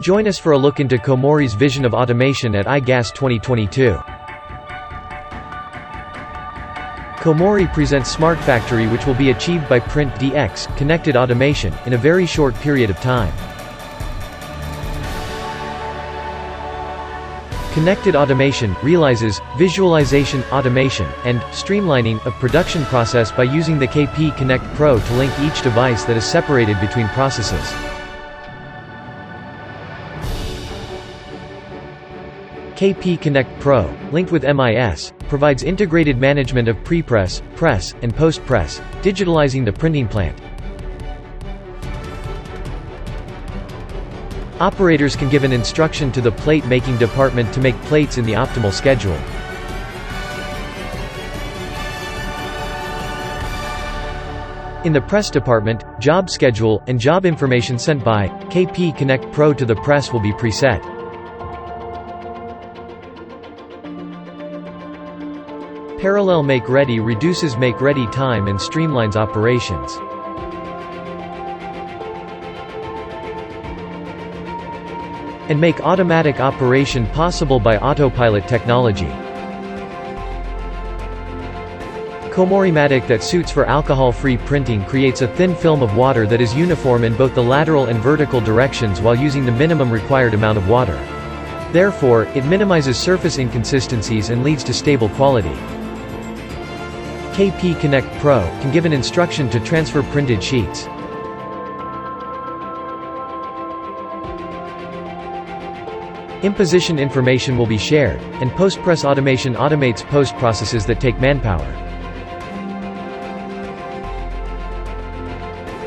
Join us for a look into Komori's vision of automation at IGAS 2022. Komori presents Smart Factory, which will be achieved by Print DX, connected automation, in a very short period of time. Connected automation realizes visualization, automation, and streamlining of production process by using the KP Connect Pro to link each device that is separated between processes. KP Connect Pro, linked with MIS, provides integrated management of pre-press, press, and post-press, digitalizing the printing plant. Operators can give an instruction to the plate-making department to make plates in the optimal schedule. In the press department, job schedule, and job information sent by KP Connect Pro to the press will be preset. Parallel make-ready reduces make-ready time and streamlines operations. And make automatic operation possible by autopilot technology. Komori-matic that suits for alcohol-free printing creates a thin film of water that is uniform in both the lateral and vertical directions while using the minimum required amount of water. Therefore, it minimizes surface inconsistencies and leads to stable quality. KP Connect Pro can give an instruction to transfer printed sheets. Imposition information will be shared, and post-press automation automates post-processes that take manpower.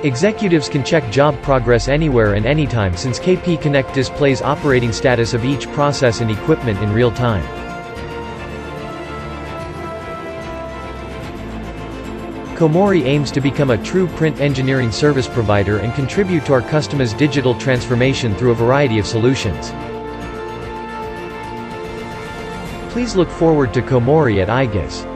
Executives can check job progress anywhere and anytime since KP Connect displays operating status of each process and equipment in real time. Komori aims to become a true print engineering service provider and contribute to our customers' digital transformation through a variety of solutions. Please look forward to Komori at IGAS.